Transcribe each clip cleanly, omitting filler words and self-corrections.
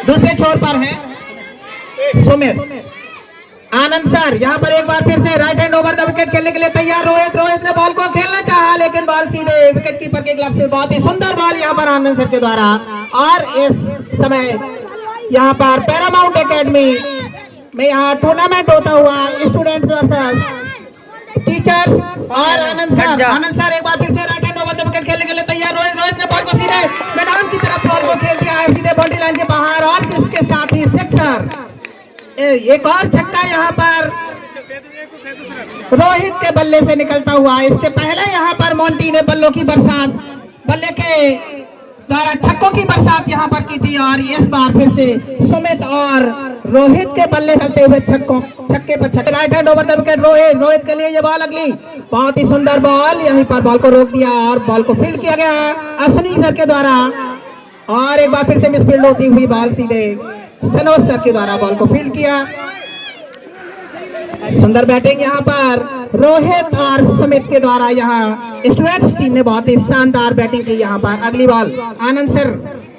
दूसरे छोर पर है सुमित। आनंद सर यहाँ पर एक बार फिर से right hand over the wicket खेलने के लिए तैयार। रोहित ने बॉल को खेलना चाहा लेकिन बॉल सीधे विकेट कीपर के ग्लव से, बहुत ही सुंदर बॉल यहाँ पर आनंद सर के द्वारा। और इस समय यहाँ पर पैरामाउंट एकेडमी में यहाँ टूर्नामेंट होता हुआ स्टूडेंट्स वर्सेस टीचर्स। और आनंद सर एक बार फिर से right hand over the wicket खेलने के लिए तैयार। रोहित ने बॉल को सीधे मैदान की तरफ बॉल को खेल दिया है, सीधे बाउंड्री लाइन के बाहर, और जिसके साथ ही सिक्सर। एक और छक्का यहाँ पर रोहित के बल्ले से निकलता हुआ। इसके पहले यहाँ पर मोंटी ने बल्लों की बरसात, बल्ले के द्वारा छक्कों की बरसात यहाँ पर की थी, और इस बार फिर से सुमित और रोहित के बल्ले चलते हुए छक्के पर छक्के। Right hand over the wicket Rohit के लिए ये बॉल अगली, बहुत ही सुंदर बॉल, यहीं पर बॉल को रोक दिया और बॉल को फील्ड किया गया अश्विनी सर के द्वारा। और एक बार फिर से मिसफील्ड होती हुई बॉल सीधे सनोज सर के द्वारा बॉल को फील्ड किया। सुंदर बैटिंग यहाँ पर रोहित और सुमित के द्वारा। यहाँ स्टूडेंट्स टीम ने बहुत ही शानदार बैटिंग की। यहाँ पर अगली बॉल आनंद सर,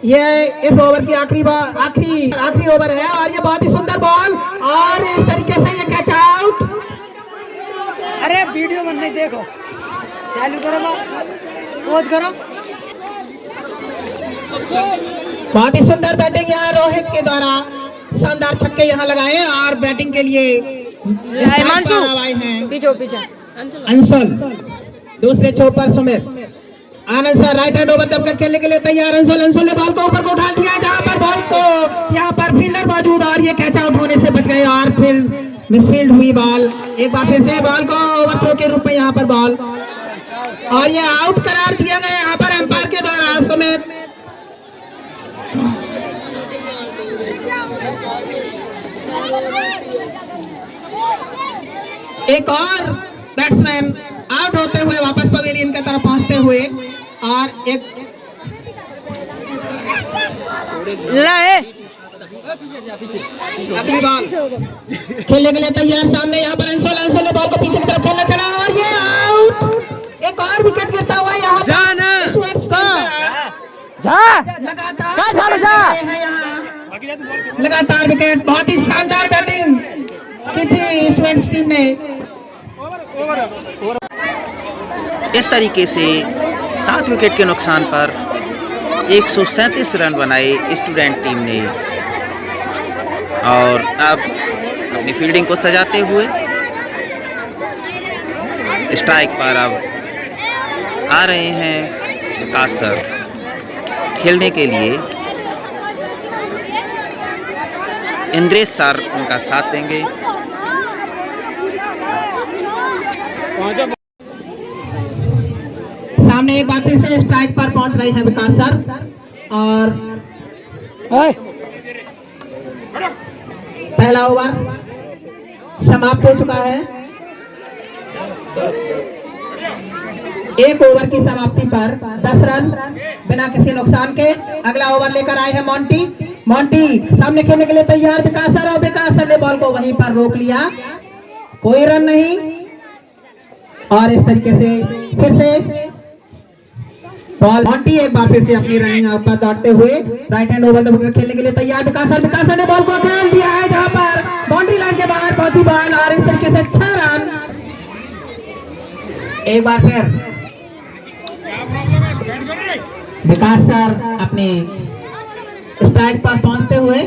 ये इस ओवर की आखिरी ओवर है, और ये बहुत ही सुंदर बॉल, और इस तरीके से ये कैच आउट। अरे वीडियो बन नहीं, देखो चालू करो ना, पॉज करो। बहुत ही सुंदर बैटिंग यहाँ रोहित के द्वारा, शानदार छक्के यहाँ लगाए, और बैटिंग के लिए आए हैं पीछे अंशुल। दूसरे छोर पर Sumit. Anand sir right hand over the wicket खेलने के लिए तैयार। अंशुल ने बॉल को ऊपर को उठा दिया, जहां पर बॉल को यहाँ पर फील्डर मौजूद, और ये कैच आउट होने से बच गए, और फिर मिसफील्ड हुई बॉल। एक बार फिर से बॉल को ओवरथ्रो के रूप में यहाँ पर बॉल, और ये आउट करार दिया गया यहाँ पर एम्पायर के द्वारा। सुमित एक और बैट्समैन आउट होते हुए वापस पवेलियन की तरफ पहुंचते हुए, और एक अगली बॉल खेलने के लिए तैयार। सामने यहाँ पर अंशुल ने बॉल को पीछे की तरफ खेलना चला, और ये आउट। एक और विकेट गिरता हुआ यहाँ लगातार विकेट। बहुत ही शानदार बैटिंग की थी स्टूडेंट्स टीम ने। इस तरीके से 7 विकेट के नुकसान पर 137 रन बनाए स्टूडेंट टीम ने, और अब अपनी फील्डिंग को सजाते हुए स्ट्राइक पर अब आ रहे हैं विकास सर खेलने के लिए। इंद्रेश सर उनका साथ देंगे। सामने एक बार फिर से स्ट्राइक पर पहुंच रहे हैं विकास सर, और पहला ओवर समाप्त हो चुका है। एक ओवर की समाप्ति पर 10 रन बिना किसी नुकसान के। अगला ओवर लेकर आए हैं मोंटी सामने खेलने के लिए तैयार। विकास सर, और विकास सर ने बॉल को वहीं पर रोक लिया, कोई रन नहीं। और इस तरीके से फिर से बॉल मोंटी एक बार फिर से अपनी रनिंग पर दौड़ते हुए right hand over the wicket खेलने के लिए तैयार। विकास सर ने बॉल को खेल दिया है, जहां पर बाउंड्री लाइन के बाहर पहुंची बॉल, और इस तरीके से 6 रन। एक बार फिर विकास सर अपने स्ट्राइक पर पहुंचते हुए।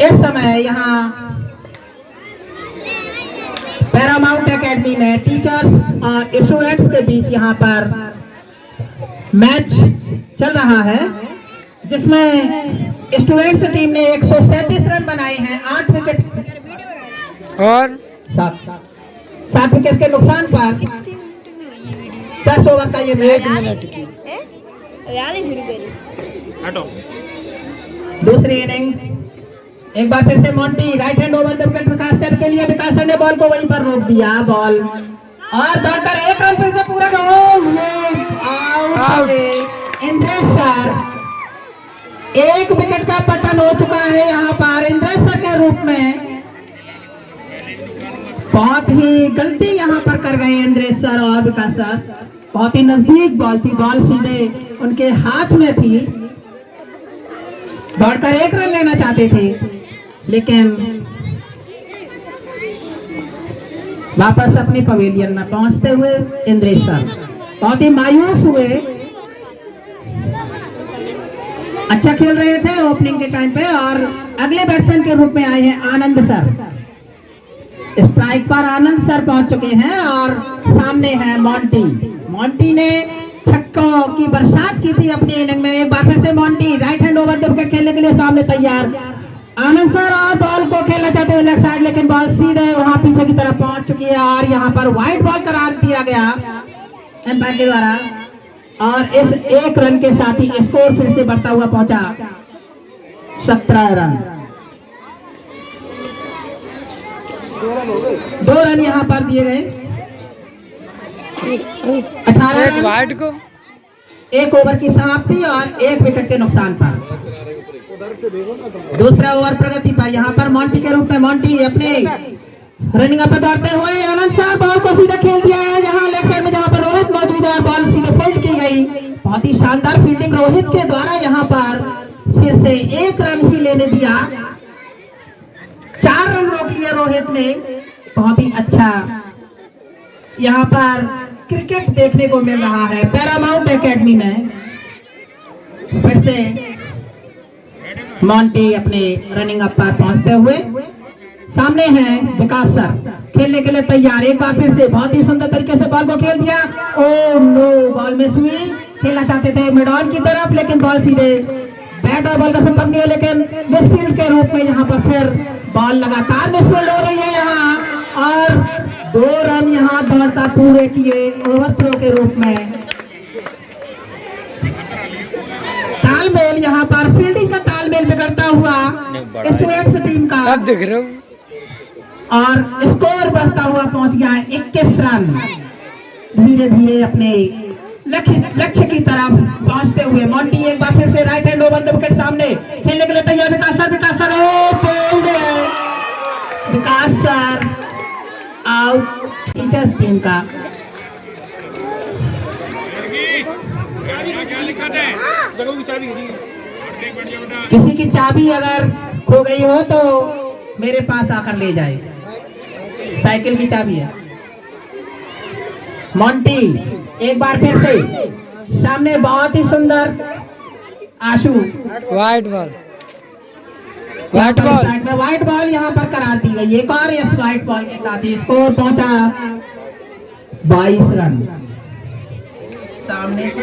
इस समय यहाँ पैरामाउंट एकेडमी में टीचर्स और स्टूडेंट्स के बीच यहाँ पर मैच चल रहा है, जिसमें स्टूडेंट्स टीम ने 137 रन बनाए हैं, 8 विकेट और 7 विकेट के नुकसान पर 10 ओवर का ये मैच। दूसरी इनिंग एक बार फिर से Monty right hand over the wicket Vikas sir के लिए। विकास सर ने बॉल को वहीं पर रोक दिया, बॉल और दौड़कर 1 रन फिर से पूरा आउट। इंद्रेश सर, 1 विकेट का पतन हो चुका है यहाँ पर इंद्रेश सर के रूप में। बहुत ही गलती यहाँ पर कर गए इंद्रेश सर और विकास सर। बहुत ही नजदीक बॉल थी, बॉल सीधे उनके हाथ में थी, दौड़कर 1 रन लेना चाहते थे, लेकिन वापस अपने पवेलियन में पहुंचते हुए इंद्रेश सर बहुत ही मायूस हुए। अच्छा खेल रहे थे ओपनिंग के टाइम पे, और अगले बैट्समैन के रूप में आए हैं आनंद सर। स्ट्राइक पर आनंद सर पहुंच चुके हैं और सामने है मोंटी। मोंटी ने छक्कों की बरसात की थी अपनी इनिंग में। एक बार फिर से Monty right hand over the wicket खेलने के लिए सामने तैयार। आनंद सर और बॉल को खेलना चाहते हैं लेग साइड, लेकिन बॉल सीधे वहां पीछे की तरफ पहुंच चुकी है और यहां पर वाइड बॉल करार दिया गया एम्पायर के द्वारा। और इस 1 रन के साथ ही स्कोर फिर से बढ़ता हुआ पहुंचा 17 रन। 2 रन यहां पर दिए गए। 18 रन वाइड को 1 ओवर की समाप्ति और 1 विकेट के नुकसान पर। दूसरा ओवर प्रगति पर। यहां पर मोंटी के रूप में मोंटी अपने रनिंग अप दौड़ते हुए आनंद सर बॉल को सीधा खेल दिया है जहां लेग साइड में, जहां पर रोहित मौजूद है। बॉल सीधे फील्ड की गई। बहुत ही शानदार फील्डिंग रोहित के द्वारा यहां पर फिर से 1 रन ही लेने दिया। 4 रन रोक लिए रोहित ने। बहुत ही अच्छा यहां पर क्रिकेट देखने को मिल रहा है पैरामाउंट एकेडमी में। फिर से मोंटी अपने रनिंग अप पर पहुंचते हुए सामने है विकास सर खेलने के लिए तैयार। एक बार फिर से बहुत ही सुंदर तरीके से बॉल को खेल दिया। ओ नो, बॉल मिस हुई। खेलना चाहते थे मिड ऑन की तरफ, लेकिन बॉल सीधे बैट और बॉल का संपर्क नहीं है, लेकिन मिसफील्ड के रूप में यहाँ पर फिर बॉल लगातार मिसफील्ड हो रही है यहाँ, और 2 रन यहाँ दौड़ता पूरे किए ओवरथ्रो के रूप में। तालमेल यहाँ पर फील्डिंग का तालमेल बिगड़ता हुआ स्टूडेंट्स टीम का, सब दिख रहे हो। और स्कोर बढ़ता हुआ पहुंच गया 21 रन। धीरे धीरे अपने लक्ष्य की तरफ पहुंचते हुए मोंटी एक बार फिर से right hand over the wicket सामने खेलने के लिए तैयार। विकास सर विकास सर आउट टीचर्स टीम का। किसी की चाबी अगर खो गई हो तो मेरे पास आकर ले जाए, साइकिल की चाबी है। मोंटी एक बार फिर से सामने, बहुत ही सुंदर आशु वाइट बॉल वाइट बॉल यहाँ पर करार दी गई। एक और इस वाइट बॉल के साथ ही स्कोर पहुंचा 22 रन। सामने से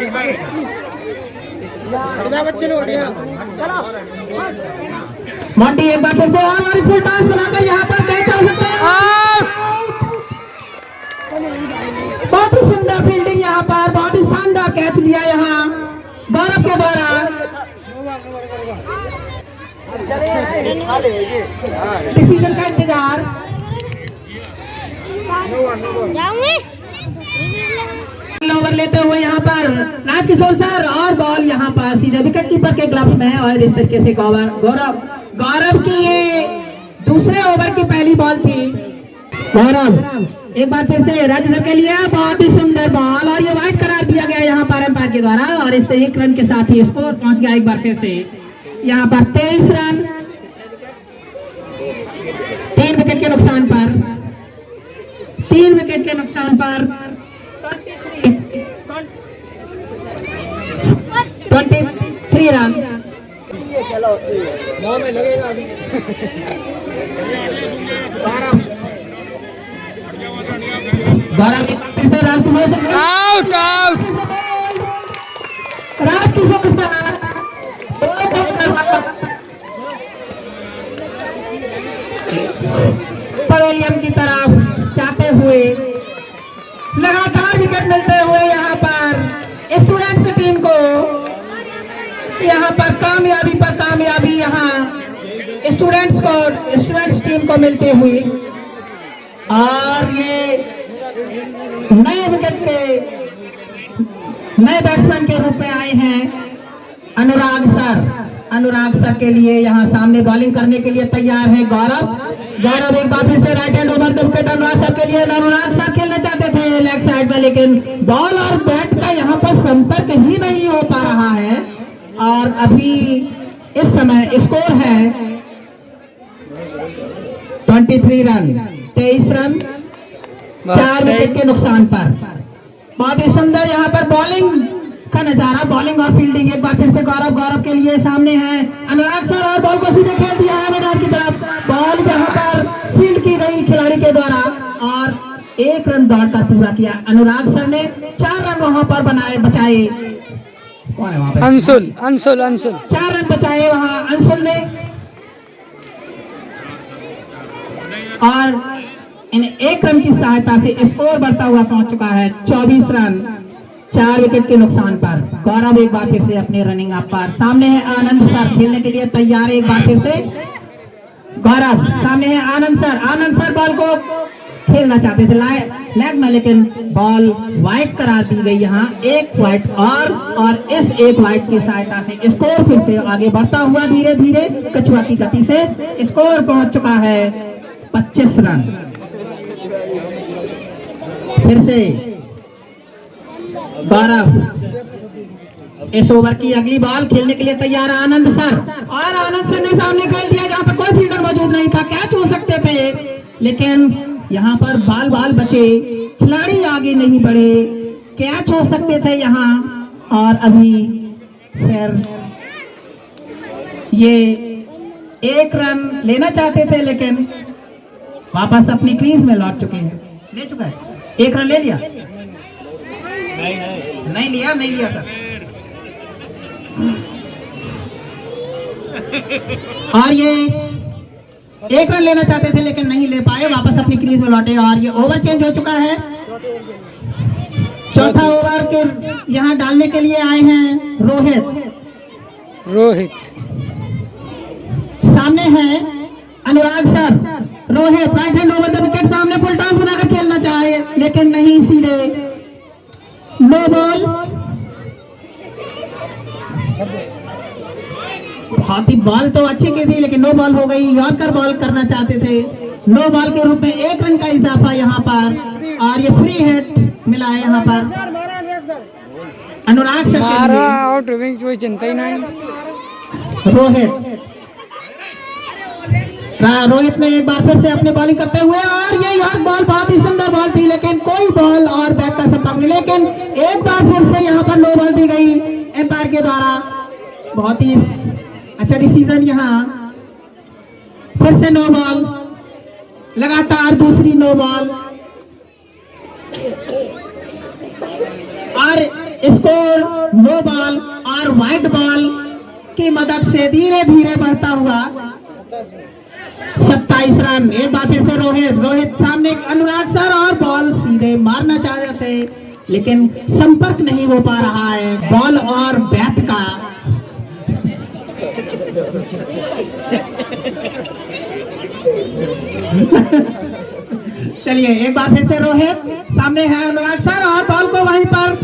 मोंटी एक बार फिर से और फुल टॉस बनाकर यहाँ पर कैच हो सकते हैं। बहुत ही सुंदर फील्डिंग यहाँ पर, बहुत ही शानदार कैच लिया यहाँ गौरव के द्वारा। डिसीजन का इंतजार। ओवर लेते हुए यहाँ पर राजकिशोर सर, और बॉल यहाँ पर सीधे विकेट कीपर के ग्लव्स में है। और इस तरीके से गौरव की ये दूसरे ओवर की पहली बॉल थी। गौरव एक बार फिर से राज्य सर के लिए बहुत ही सुंदर बॉल, और ये वाइड करार दिया गया यहाँ पर एम्पायर के द्वारा। और इस 1 रन के साथ ही स्कोर पहुंच गया एक बार फिर से यहाँ पर 23 रन 3 विकेट के नुकसान पर। 3 विकेट के नुकसान पर 23 रन। गौरव फिर से Rajkishore out out. Rajkishore pavilion की तरफ जाते हुए लगातार विकेट मिलते हुए यहाँ पर स्टूडेंट्स टीम को यहाँ पर कामयाबी यहाँ स्टूडेंट्स टीम को मिलती हुई। और ये नए विकेट के नए बैट्समैन के रूप में आए हैं अनुराग सर के लिए यहाँ सामने बॉलिंग करने के लिए तैयार है गौरव एक बार फिर से right hand over the wicket Anurag sir के लिए। अनुराग सर खेलना चाहते थे लेग साइड में, लेकिन बॉल और बैट का यहाँ पर संपर्क ही नहीं हो पा रहा है। और अभी इस समय स्कोर है 23 रन, 23 रन 4 विकेट के नुकसान पर। बहुत ही सुंदर यहाँ पर बॉलिंग का नजारा, बॉलिंग और फील्डिंग। एक बार फिर से गौरव के लिए सामने है अनुराग सर और बॉल को सीधे खेल दिया है मैदान की तरफ। बॉल यहाँ पर फील्ड की गई खिलाड़ी के द्वारा और 1 रन दौड़कर पूरा किया अनुराग सर ने। 4 रन वहां पर बचाए। कौन है वहां पर? अंशुल 4 रन बचाए वहां अंशुल ने और इन 1 रन की सहायता से स्कोर बढ़ता हुआ पहुंच चुका है 24 रन 4 विकेट के नुकसान पर। गौरव एक बार फिर से अपने रनिंग अप पर। सामने है आनंद सर खेलने के लिए तैयार है। एक बार फिर से गौरव, सामने है आनंद सर बॉल को खेलना चाहते थे लेग में, लेकिन बॉल वाइड करार दी गई। यहाँ 1 वाइड और इस 1 वाइड की सहायता से स्कोर फिर से आगे बढ़ता हुआ धीरे धीरे कछुआ की गति से स्कोर पहुंच चुका है 25 रन। फिर से गौरव इस ओवर की अगली बॉल खेलने के लिए तैयार आनंद सर और आनंद सर ने सामने खेल दिया जहां पर कोई फील्डर मौजूद नहीं था। कैच हो सकते थे लेकिन यहाँ पर बाल बचे, खिलाड़ी आगे नहीं बढ़े, कैच हो सकते थे यहाँ। और अभी फिर ये 1 रन लेना चाहते थे लेकिन वापस अपनी क्रीज में लौट चुके हैं। ले चुका है 1 रन ले लिया? नहीं लिया सर। और ये 1 रन लेना चाहते थे लेकिन नहीं ले पाए, वापस अपनी क्रीज में लौटे और ये ओवर चेंज हो चुका है। चौथा ओवर के यहाँ डालने के लिए आए हैं रोहित। सामने है Anurag sir. Rohit right hand over the wicket, सामने फुल टॉस बनाकर खेलना चाहे लेकिन नहीं, सीधे नो बॉल। बहुत ही बॉल तो अच्छी की थी लेकिन नो बॉल हो गई। यॉर्कर बॉल करना चाहते थे, नो बॉल के रूप में 1 रन का इजाफा यहाँ पर और ये फ्री हिट मिला है यहाँ पर अनुराग सर के लिए। आउट कोई चिंता ही नहीं। रोहित ने एक बार फिर से अपनी बॉलिंग करते हुए और ये यॉर्क बॉल बहुत ही सुंदर बॉल थी लेकिन कोई बॉल और बैट का संपर्क नहीं। लेकिन एक बार फिर से यहाँ पर नो बॉल दी गई एम्पायर के द्वारा। बहुत ही अच्छा डिसीजन यहाँ। फिर से नो बॉल, लगातार दूसरी नो बॉल और स्कोर नो बॉल और वाइड बॉल की मदद से धीरे धीरे बढ़ता हुआ 27 रन। एक बार फिर से रोहित सामने अनुराग सर और बॉल सीधे मारना चाहते थे लेकिन संपर्क नहीं हो पा रहा है बॉल और बैट का। चलिए एक बार फिर से रोहित, सामने है अनुराग सर और बॉल को वहीं पर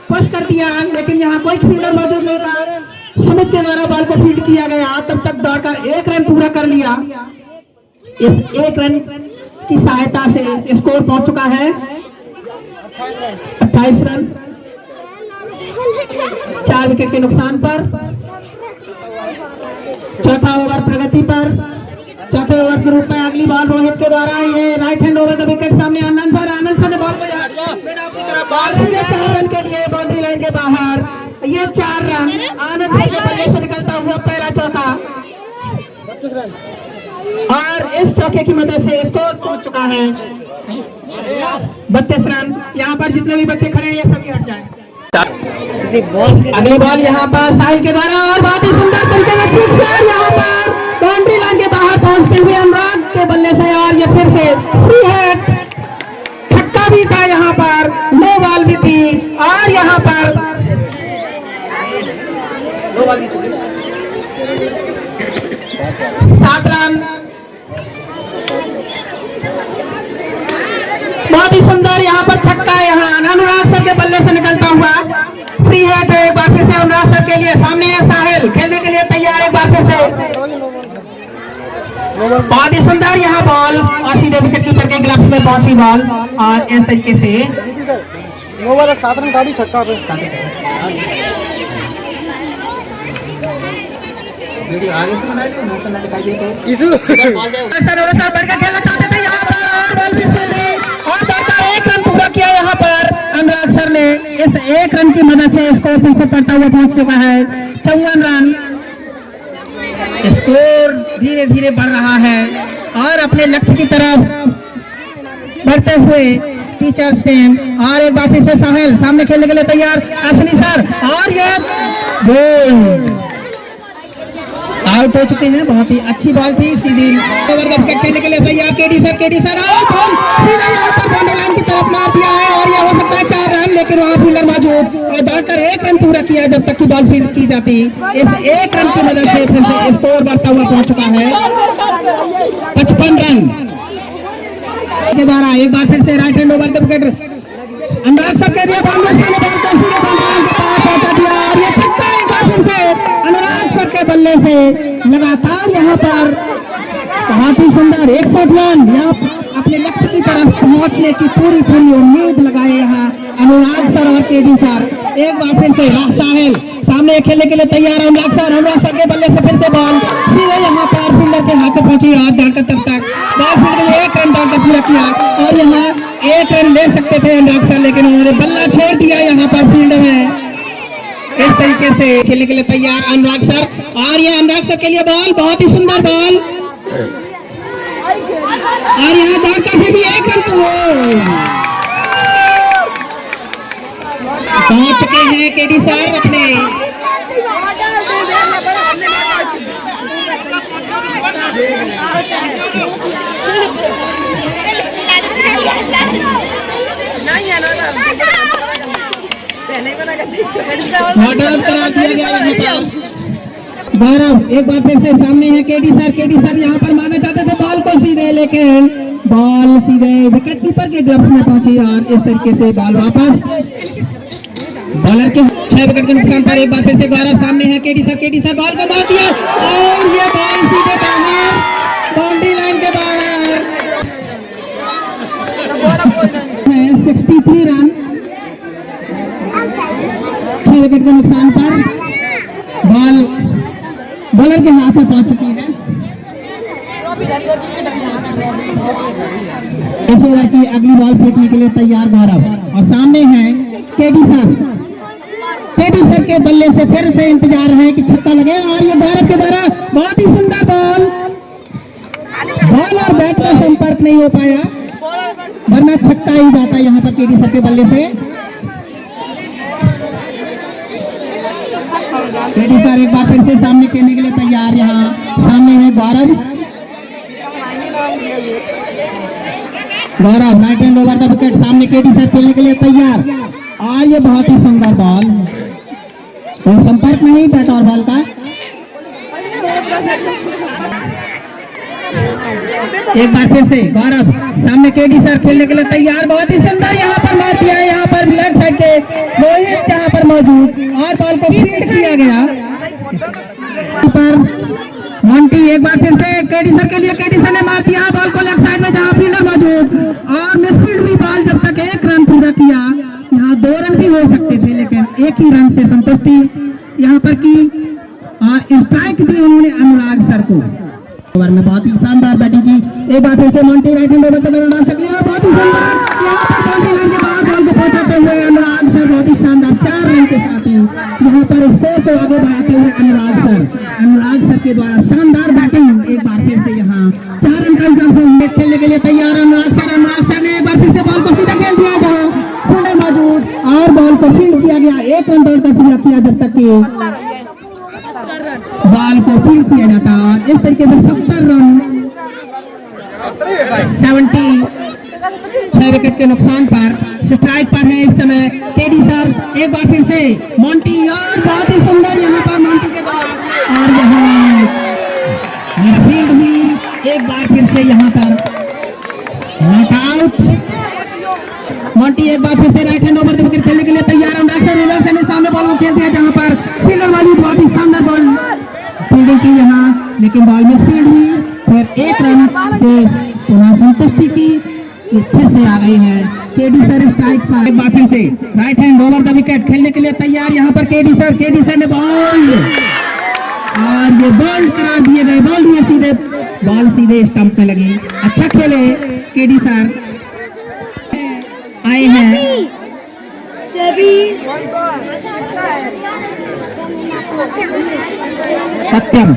पुश कर दिया लेकिन यहाँ कोई फील्डर मौजूद नहीं था। सुमित के द्वारा बॉल को फील्ड किया गया, तब तक दौड़कर 1 रन पूरा कर लिया। इस 1 रन की सहायता से स्कोर पहुंच चुका है 28 रन 4 विकेट के नुकसान पर। चौथा ओवर प्रगति पर। चौथे ओवर के रूप में अगली बॉल रोहित के द्वारा, ये right hand over the wicket. सामने आनंद सर ने बॉल को बॉल सीधे 4 रन के लिए बाउंड्री लाइन के बाहर। ये 4 रन आनंद सर के बल्ले से निकलता हुआ पहला चौका और इस चौके की मदद से स्कोर पहुंच चुका है 32 रन। यहाँ पर जितने भी बच्चे खड़े हैं ये सभी हट जाएं। अगली बॉल यहाँ पर साहिल के द्वारा और बहुत ही सुंदर तरीके से सिक्सर यहाँ पर बाउंड्री लाइन के बाहर पहुंचते हुए अनुराग के बल्ले से और ये फिर से फ्री हिट। छक्का भी था यहाँ पर, नो बॉल भी थी और यहाँ पर 7 रन। बहुत ही सुंदर यहाँ पर छक्का यहाँ अनुराग सर के बल्ले से निकलता हुआ फ्री हिट। एक बार फिर से अनुराग सर के लिए। सामने है साहिल खेलने के लिए तैयार। एक बार फिर से बहुत ही सुंदर यहाँ बॉल और सीधे विकेट कीपर के ग्लव्स में पहुंची बॉल और इस तरीके से 7 रन गाड़ी छक्का पे वीडियो आगे से बना लियो, मुंह से ना दिखाई दे तो। किसु सर और सर बढ़ के खेलना चाहते थे यहाँ पर, और बॉल पीछे ली और दौड़कर 1 रन पूरा किया यहाँ पर अनुराग सर ने। इस 1 रन की मदद से स्कोर फिर से बढ़ता हुआ पहुंच चुका है 54 रन। स्कोर धीरे धीरे बढ़ रहा है और अपने लक्ष्य की तरफ बढ़ते हुए टीचर्स टीम। और एक बार फिर से साहिल सामने खेलने के लिए तैयार, अश्विनी सर, और ये गोल आउट हो चुके हैं। बहुत ही अच्छी बॉल थी, सीधी ओवर द विकेट खेलने के लिए तैयार केडी सर और बॉल सीधा यहाँ पर बाउंड्री लाइन की तरफ मार दिया है और यह हो सकता है 4 रन, लेकिन वहां फील्डर मौजूद और दौड़कर 1 रन पूरा किया जब तक की बॉल फील्ड की जाती। इस 1 रन की मदद से फिर से स्कोर बढ़ता हुआ पहुंच चुका है 55 रन के द्वारा। एक बार फिर से right hand over the wicket Anurag sir के दिया बॉल में सीधे बॉल को सीधे बाउंड्री लाइन के पार पहुंचा दिया और ये छक्का एक बार फिर से अनुराग सर के बल्ले से लगातार यहाँ पर बहुत ही सुंदर 61 रन। यहाँ अपने लक्ष्य की तरफ पहुंचने की पूरी उम्मीद लगाए यहाँ अनुराग सर और केडी सर। एक बार फिर से साहिल सामने खेलने के लिए तैयार है अनुराग सर के बल्ले से फिर से बॉल सीधे यहाँ पर फील्डर के हाथों पहुंची और दौड़कर तब तक बॉल फील्ड के लिए 1 रन दौड़कर पूरा किया और यहाँ 1 रन ले सकते थे अनुराग सर, लेकिन उन्होंने बल्ला छोड़ दिया यहाँ पर फील्ड में। इस तरीके से खेलने के लिए तैयार अनुराग सर और ये अनुराग सर के लिए बॉल बहुत ही सुंदर बॉल और यहाँ दौड़कर फिर भी 1 रन पहुंच चुके हैं केडी सर अपने। गौरव एक बार फिर से सामने है केडी सर यहाँ पर मारना चाहते थे बॉल को सीधे, लेकिन बॉल सीधे विकेट कीपर के ग्लव्स में पहुंची और इस तरीके से बॉल वापस बॉलर के 6 विकेट के नुकसान पर। एक बार फिर से गौरव सामने है केडी सर बॉल को मार दिया और ये बॉल सीधे बाहर बाउंड्री लाइन के बाहर। 63 रन 6 विकेट के नुकसान पर बॉल बॉलर के हाथ में पहुंच चुकी है। इस ओवर की अगली बॉल फेंकने के लिए तैयार गौरव और सामने है केडी सर के बल्ले से फिर से इंतजार है कि छक्का लगे और ये गौरव के द्वारा बहुत ही सुंदर बॉल और बैट का संपर्क नहीं हो पाया, वरना छक्का ही जाता यहाँ पर केडी सर के बल्ले से। केडी सर एक बार फिर से सामने खेलने के लिए तैयार, यहाँ सामने है Gaurav right hand over the wicket सामने केडी सर खेलने के लिए तैयार और ये बहुत ही सुंदर बॉल, कोई संपर्क नहीं बैट और बॉल का। एक बार फिर से गौरव सामने केडी सर खेलने के लिए तैयार, बहुत ही सुंदर यहाँ पर मार दिया है यहाँ पर लेफ्ट साइड के रोहित जहाँ पर मौजूद और बॉल को फील्ड किया गया पर मोंटी। एक बार फिर से केडी सर ने मार दिया बॉल को लेफ्ट साइड में जहाँ फील्डर मौजूद और मिसफील्ड हुई बॉल जब तक 1 रन पूरा किया। यहाँ 2 रन भी हो सकते थे, लेकिन 1 ही रन से संतुष्टि यहाँ पर की और स्ट्राइक दी उन्होंने अनुराग सर को। ओवर में बहुत ही शानदार बैटिंग की। एक बार फिर से मोंटी राइट हैंड ओवर तक बना सकते हैं, बहुत ही सुंदर यहाँ पर बाउंड्री लाइन के बाद बॉल को पहुंचाते हुए अनुराग सर बहुत ही शानदार 4 रन के साथ ही यहाँ पर स्कोर को आगे बढ़ाते हुए अनुराग सर के द्वारा शानदार बैटिंग। एक बार फिर से यहाँ 4 रन का जब खेलने के लिए तैयार अनुराग सर ने एक बार फिर से बॉल को सीधा खेल दिया जहाँ फील्डर मौजूद और बॉल को फील्ड किया गया। 1 रन दौड़कर पूरा किया जब तक कि बॉल को फील्ड किया जाता और इस तरीके से 70 रन 6 विकेट के नुकसान पर स्ट्राइक पर है इस समय केडी सर। एक बार फिर से मोंटी और बहुत ही सुंदर यहाँ पर मोंटी के द्वारा और यहाँ मिसफील्ड हुई। एक बार फिर से यहाँ पर नॉकआउट। मोंटी एक बार फिर से राइट हैंड ओवर विकेट खेलने के लिए तैयार। अनुराग सर ने सामने बॉल को खेल दिया जहाँ पर फील्डर वाली बहुत ही शानदार बॉल फील्डिंग की यहाँ, लेकिन बॉल मिसफील्ड हुई। फिर 1 रन से पुनः संतुष्टि की, फिर से आ गई है केडी सर स्ट्राइक पर। एक बार फिर से right hand over the wicket खेलने के लिए तैयार यहाँ पर केडी सर ने बॉल और ये बॉल करा दिए गए, बॉल हुए सीधे, बॉल सीधे स्टंप में लगी। अच्छा खेले केडी सर आए हैं। सत्यम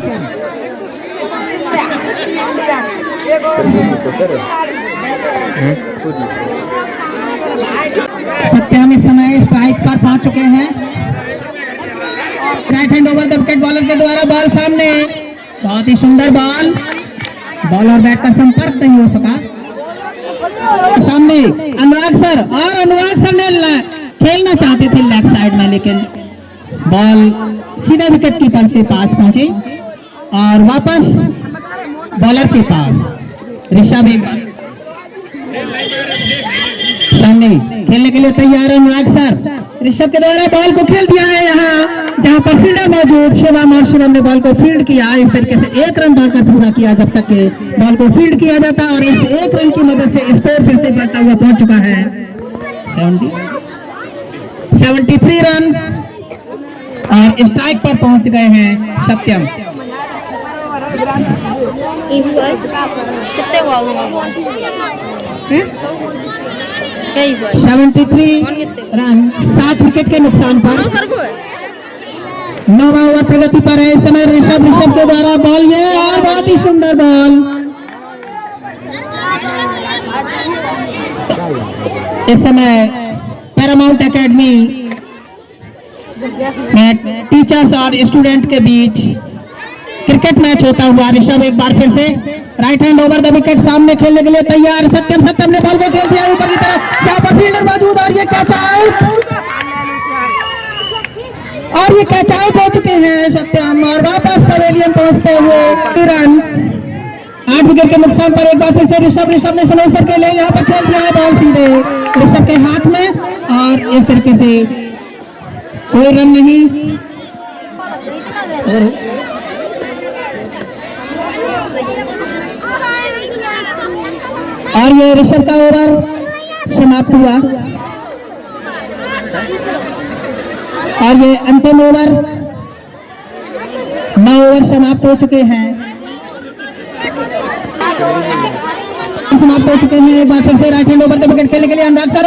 सत्यम इस समय स्ट्राइक पर पहुंच चुके हैं। Right hand over the wicket bowler के द्वारा बॉल सामने, बहुत ही सुंदर बॉल, बॉल और बैट का संपर्क नहीं हो सका। सामने अनुराग सर, और अनुराग सर ने खेलना चाहते थे लेग साइड में, लेकिन बॉल सीधा विकेट कीपर के पास पहुंची और वापस बॉलर के पास। ऋषभ सामने खेलने के लिए तैयार है अनुराग सर। ऋषभ के द्वारा बॉल को खेल दिया है यहाँ जहां पर फील्डर मौजूद शिवम, और शिवम ने बॉल को फील्ड किया। इस तरीके से एक रन दौड़कर पूरा किया जब तक के बॉल को फील्ड किया जाता, और इस एक रन की मदद से स्कोर फिर से बढ़ता हुआ पहुंच चुका है 73 रन, और स्ट्राइक पर पहुंच गए हैं सत्यम। कितने हुआ होगा? 73 रन 7 विकेट के नुकसान पर। 9वां ओवर प्रगति पर है इस समय। ऋषभ के द्वारा बॉल, ये और बहुत ही सुंदर बॉल। इस समय पैरामाउंट एकेडमी में टीचर्स और स्टूडेंट के बीच क्रिकेट मैच होता हुआ ऋषभ एक बार फिर से right hand over the wicket सामने खेलने के लिए तैयार। सत्यम ने बॉल को खेल दिया ऊपर की तरफ, यहाँ पर फील्डर मौजूद, और ये कैच आउट, और ये कैच आउट हो चुके हैं सत्यम, और वापस पवेलियन पहुंचते हुए रन 8 विकेट के नुकसान पर एक बार फिर से ऋषभ ने स्लोसर के लिए यहाँ पर खेल दिया है बॉल सीधे ऋषभ के हाथ में, और इस तरीके से कोई रन नहीं। और ये ऋषभ का ओवर समाप्त हुआ, और ये अंतिम ओवर 9 ओवर समाप्त हो चुके हैं, एक बार फिर से right hand over the wicket खेलने के लिए अनुराग सर,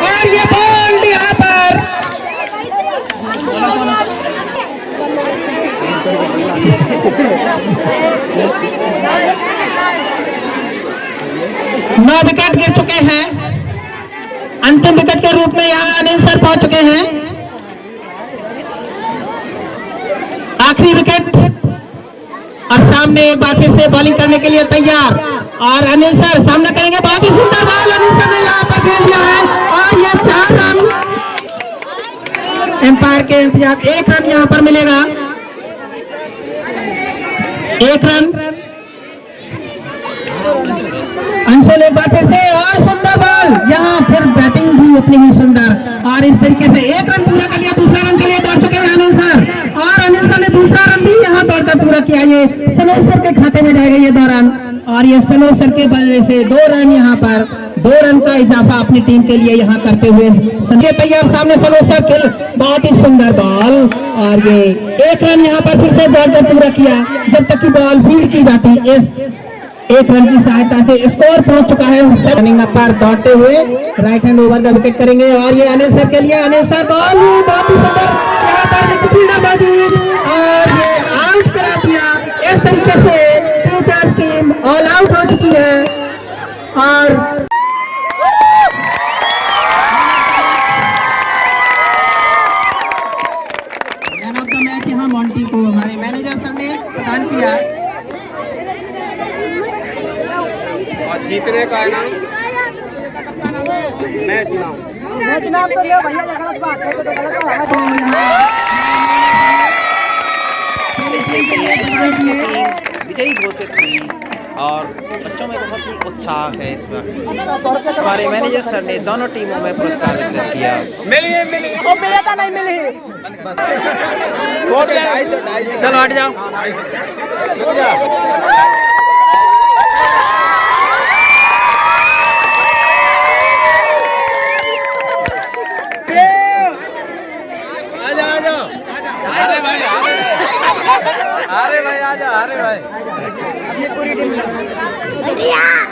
और ये बॉल यहाँ पर नौ विकेट गिर चुके हैं। अंतिम विकेट के रूप में यहाँ अनिल सर पहुंच चुके हैं। आखिरी विकेट, और सामने एक बार फिर से बॉलिंग करने के लिए तैयार, और अनिल सर सामना करेंगे। बहुत ही सुंदर बॉल अनिल सर ने यहाँ पर खेल दिया है, और यह 4 रन। एम्पायर के इंतजार, 1 रन यहाँ पर मिलेगा, 1 रन। अंशुल एक बार फिर से, और सुंदर बॉल, यहाँ फिर बैटिंग भी उतनी ही सुंदर, और इस तरीके से 1 रन पूरा कर लिया। दूसरा रन के लिए दौड़ चुके हैं अनिल सर, और अनिल सर ने दूसरा रन भी यहाँ दौड़कर पूरा किया। ये सलोसर के खाते में जाएगा ये 2 रन, और ये सलोसर के वजह से 2 रन यहाँ पर, 2 रन का इजाफा अपनी टीम के लिए यहाँ करते हुए संजय तैयार। सामने सलोसर खेल, बहुत ही सुंदर बॉल, और ये 1 रन यहाँ पर फिर से दौड़कर पूरा किया जब तक की बॉल फील्ड की जाती। इस 1 रन की सहायता से स्कोर पहुंच चुका है। रनिंग अप पर दौड़ते हुए right hand over the wicket करेंगे, और ये अनिल सर के लिए, अनिल सर बॉल, बहुत ही सुंदर यहाँ पर फील्डर मौजूद, और ये आउट करा दिया। इस तरीके से टीचर्स टीम ऑल आउट हो चुकी है, और मैन ऑफ द मैच यहाँ मॉन्टी को हमारे मैनेजर सर ने प्रदान किया। जीतने का है ना, मैं चुनाव तो लियो भैया, गलत बात है तो गलत बात है। विजयी घोषित हुई, और बच्चों में बहुत ही उत्साह है इस वक्त। हमारे मैनेजर सर ने दोनों टीमों में पुरस्कार वितरित किया। मिली ओ मिला था नहीं मिली, चलो हट जाओ। आजा आजा, अरे भाई सारे भाई अपनी पूरी टीम बढ़िया